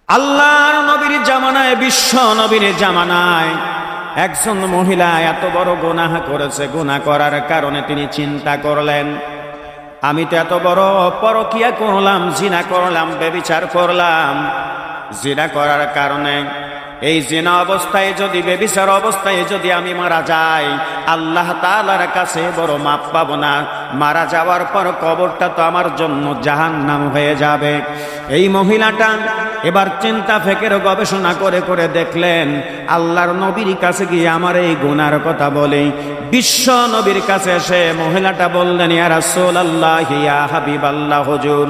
আল্লাহর নবীর জামানায়, বিশ্ব নবীর জামানায় একজন মহিলা এত বড় গুনাহ করেছে। গুনাহ করার কারণে তিনি চিন্তা করলেন, আমি তো এত বড় পরকিয়া করলাম, জিনা করলাম, ব্যভিচার করলাম। জিনা করার কারণে, এই জিনা অবস্থায় যদি, ব্যভিচার অবস্থায় যদি আমি মারা যাই, আল্লাহ তাআলার কাছে বড় মাপ পাবো না। মারা যাওয়ার পর কবরটা তো আমার জন্য জাহান্নাম হয়ে যাবে। এই মহিলাটা এবার চিন্তা ফিকির গবেষণা করে করে দেখলেন, আল্লাহর নবীর কাছে গিয়ে আমার এই গুনার কথা বলে। বিশ্ব নবীর কাছে এসে মহিলাটা বললেন, ইয়া রাসূলুল্লাহ, ইয়া হাবিবাল্লাহ, হুজুর,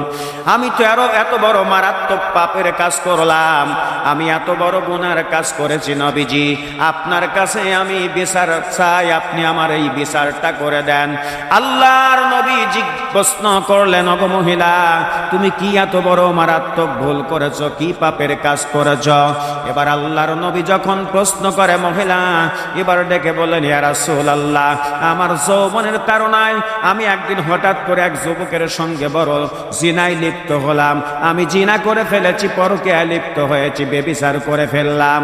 আমি তো এত বড় মারাত্মক পাপের কাজ করলাম, আমি এত বড় গুনার কাজ করেছি নবীজি, আপনার কাছে আমি বিচার চাই, আপনি আমার এই বিচারটা করে দেন। আল্লাহর নবী প্রশ্ন করলেন, ওগো মহিলা, তুমি কি এত বড় মারাত্মক ভুল করেছ, কি পাপের কাজ করেছ? এবার আল্লাহর নবী যখন প্রশ্ন করে, মহিলা এবার ডেকে বললেন, ইয়া রাসূলুল্লাহ, আমার যৌবনের তাড়নায় আমি একদিন হঠাৎ করে এক যুবকের সঙ্গে বড় জিনায় লিপ্ত হলাম। আমি জিনা করে ফেলেছি, পরকীয়ায় লিপ্ত হয়েছি, ব্যভিচার করে ফেললাম।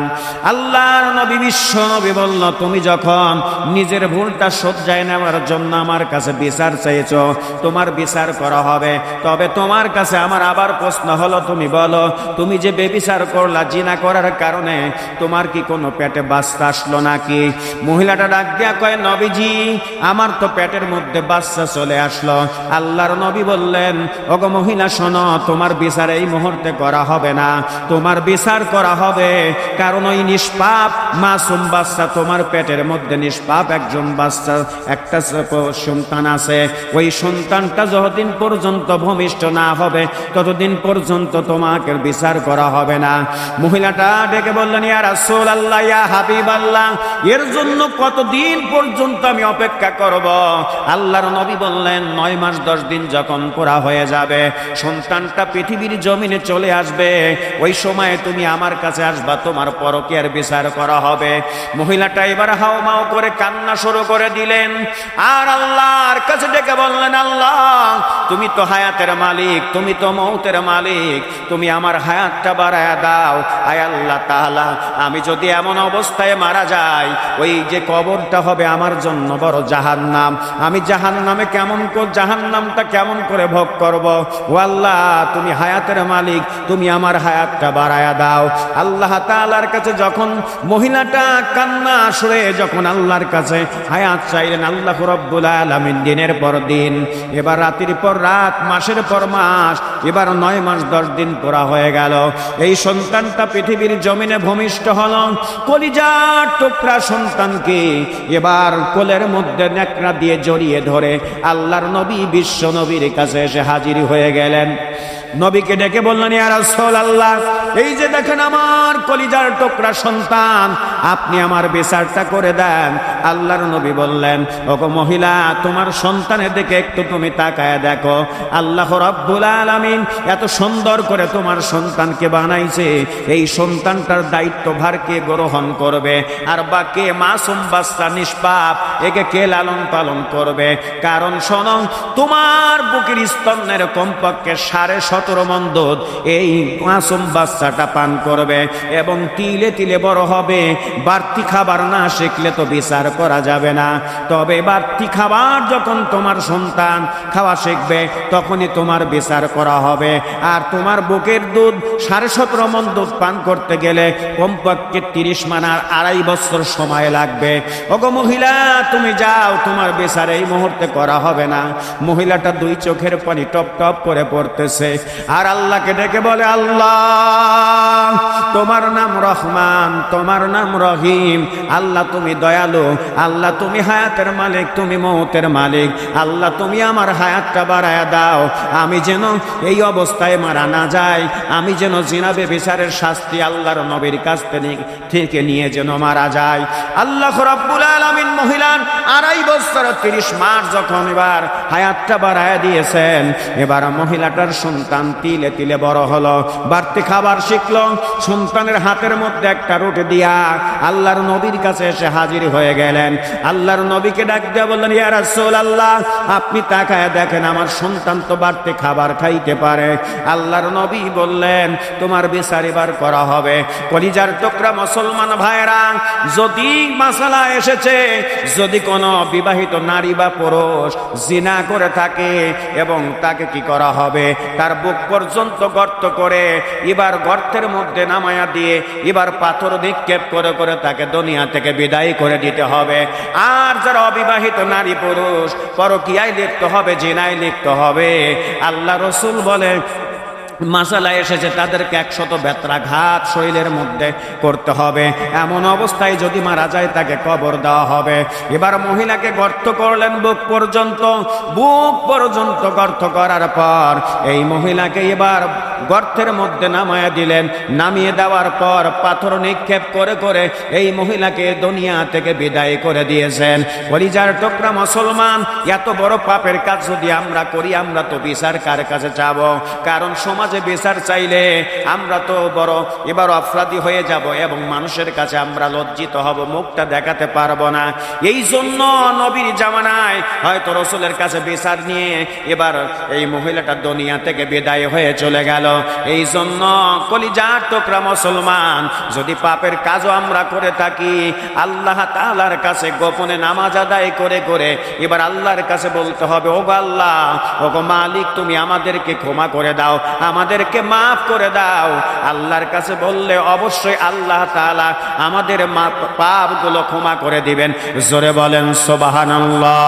আল্লাহর নবী, বিশ্ব নবী বলল, তুমি যখন নিজের ভুলটা শোধরায় নেওয়ার জন্য আমার কাছে বিচার চাইছো, তোমার বিচার করা হবে। তবে তোমার কাছে আমার আবার প্রশ্ন হলো, তুমি বলো, তুমি যে ব্যভিচার করলা, জিনা করার কারণে তোমার কি কোনো পেটে বাচ্চা আসলো নাকি? মহিলাটা ডাক দিয়া কয়, নবীজি, আমার তো পেটের মধ্যে বাচ্চা চলে আসলো। আল্লাহর নবী বললেন, ওগো মহিলা, শোনো, তোমার বিচার এই মুহূর্তে করা হবে না, তোমার বিচার করা হবে, কারণ ওই নিষ্পাপ মাসুম বাচ্চা, তোমার পেটের মধ্যে নিষ্পাপ একজন বাচ্চা, একটা সন্তান আছে। ওই সন্তানটা যতদিন পর্যন্ত ভূমিষ্ঠ না হবে ততদিন পর্যন্ত তোমাকে বিচার করা হবে না। মহিলাটা ডেকে বললেন, ইয়া রাসূলুল্লাহ, ইয়া হাবিবাল্লাহ, এর জন্য কতদিন পর্যন্ত আমি অপেক্ষা করব? আল্লাহর নবী বললেন, 9 মাস 10 দিন যখন পুরা হয়ে যাবে, সন্তানটা পৃথিবীর জমিনে চলে আসবে, ওই সময় তুমি আমার কাছে আসবা, তোমার পরকীয়ার বিচার করা হবে। মহিলাটা এবার হাওমাও করে কান্না শুরু করে দিলেন, আর আল্লাহর কাছে ডেকে বললেন, আল্লাহ, তুমি তো হায়াতের মালিক, তুমি তো মৌতের মালিক, তুমি আমার হায়াতটা বাড়ায়া দাও। আয় আল্লাহ তাআলা, আমি যদি এমন অবস্থায় মারা যাই, ওই যে কবরটা হবে আমার জন্য বড় জাহান্নাম। আমি জাহান্নামে জাহান্নামটা কেমন করে ভোগ করব? ও আল্লাহ, তুমি হায়াতের মালিক, তুমি আমার হায়াতটা বাড়ায়া দাও। আল্লাহ তাআলার কাছে যখন মহিলাটা কান্না সুরে যখন আল্লাহর কাছে হায়াত চাইলেন, আল্লাহ রাব্বুল আলামিন দিনের পর দিন, এবার রাতের পর রাত, মাসের পর মাস, এবার 9 মাস 10 দিন পুরা হয়ে গেল। এই সন্তানটা পৃথিবীর জমিনে ভূমিষ্ঠ হল। কলিজার টুকরা সন্তানকে এবার কোলের মধ্যে নেকড়া দিয়ে জড়িয়ে ধরে আল্লাহর নবী, বিশ্ব নবীর কাছে এসে হাজির হয়ে গেলেন। নবীকে ডেকে বললেন, ইয়া রাসূলুল্লাহ, এই যে দেখেন আমার কলিজার টুকরা সন্তান, আপনি আমার বিচারটা করে দেন। আল্লাহর নবী বললেন, ওগো মহিলা, তোমার সন্তানের দিকে একটু তুমি তাকায় দেখো, আল্লাহ রাব্বুল আলামিন এত সুন্দর করে তোমার সন্তানকে বানাইছে, এই সন্তানটার দায়িত্বভার কে গ্রহণ করবে? আর বা কে মাসুম বাচ্চা নিষ্পাপ, একে কে লালন পালন করবে? কারণ শোনো, তোমার বুকের স্তনের কমপক্ষে 17.5 মণ দুধ এই মাসুম বাচ্চাটা পান করবে এবং তিলে তিলে বড় হবে। বাড়তি খাবার না শিখলে তো বিচার করা যাবে না। তবে বাড়তি খাবার যখন তোমার সন্তান খাওয়া শিখবে, তখনই তোমার বিচার করা হবে। আর তোমার বুকের দুধ 17.5 মণ দুধ পান করতে গেলে কমপক্ষে 30 মান আর 2.5 বছর সময় লাগবে। ওগো মহিলা, তুমি যাও, তোমার বিচার এই মুহূর্তে করা হবে না। মহিলাটা 2 চোখের পানি টপ টপ করে পড়তেছে, আর আল্লাহকে ডেকে বলে, আল্লাহ, তোমার নাম রহমান, তোমার নাম রহিম, আল্লাহ তুমি দয়ালু, আল্লাহ তুমি হায়াতের মালিক, তুমি মৌতের মালিক, আল্লাহ তুমি আমার হায়াতটা বাড়ায়া দাও, আমি যেন এই অবস্থায় মারা না যাই, আমি যেন জিনা ব্যভিচারের শাস্তি আল্লাহর নবীর কাছ থেকে নিয়ে যেন মারা যায়। আল্লাহ রাব্বুল আলামিন মহিলার 2.5 বছর 30 মাস যখন এবার হায়াতটা বাড়ায় দিয়েছেন, এবার মহিলাটার সন্তান তিলে তিলে বড় হলো, বাড়তি খাবার শিখলো। সন্তানের হাতের মধ্যে একটা রুটি দিয়া আল্লাহর নবীর কাছে এসে হাজির হয়ে গেলেন। আল্লাহর নবীকে ডাক দিয়ে বললেন, ইয়া রাসূলুল্লাহ, আপনি তাকায় দেখেন আমার সন্তান তো বাড়তি খাবার খাইতে পারে। আল্লাহর নবী বললেন, তোমার বিচার এবার করা হবে। কলিজার টুকরা মুসলমান ভাইরা, যদি মাসালা এসেছে, যদি কোনো বিবাহিত নারী বা পুরুষ জিনা করে থাকে এবং তাকে কি করা হবে, তার বুক পর্যন্ত গর্ত করে এবার গর্তের মধ্যে নামায়া দিয়ে এবার পাথর নিক্ষেপ করে করে তাকে দুনিয়া থেকে বিদায় করে দিতে হবে। আর যারা অবিবাহিত নারী পুরুষ পরকীয়ায় লিপ্ত হবে, জিনায় লিপ্ত হবে, আল্লাহ রাসূল বলেন মাসালা এসেছে তাদেরকে 100 বেত্রাঘাত শরীরের মধ্যে করতে হবে। এমন অবস্থায় যদি মারা যায় তাকে কবর দেওয়া হবে। এবার মহিলাকে গর্ত করলেন বুক পর্যন্ত গর্ত করার পর এই মহিলাকে এবার গর্তের মধ্যে নামায়া দিলেন। নামিয়ে দেওয়ার পর পাথর নিক্ষেপ করে করে এই মহিলাকে দুনিয়া থেকে বিদায় করে দিয়েছেন। কলিজার টুকরা মুসলমান, এত বড় পাপের কাজ যদি আমরা করি, আমরা তো বিচার কার কাছে যাব? কারণ সমাজে বিচার চাইলে আমরা তো বড় এবার অপরাধী হয়ে যাব এবং মানুষের কাছে আমরা লজ্জিত হব, মুখটা দেখাতে পারবো না। এই জন্য নবীর জামানায় হয়তো রাসূলের কাছে বিচার নিয়ে এবার এই মহিলাটা দুনিয়া থেকে বিদায় হয়ে চলে গেল। এই জন্য কলিজার টুকরা মুসলমান, যদি পাপের কাজও আমরা করে থাকি, আল্লাহ তাআলার কাছে গোপনে নামাজ আদায় করে করে এবার আল্লাহর কাছে বলতে হবে, ওগো আল্লাহ, ওগো মালিক, তুমি আমাদেরকে ক্ষমা করে দাও, আমাদেরকে মাফ করে দাও। আল্লাহর কাছে বললে অবশ্যই আল্লাহ তাআলা আমাদের পাপগুলো ক্ষমা করে দিবেন। জোরে বলেন সুবহানাল্লাহ।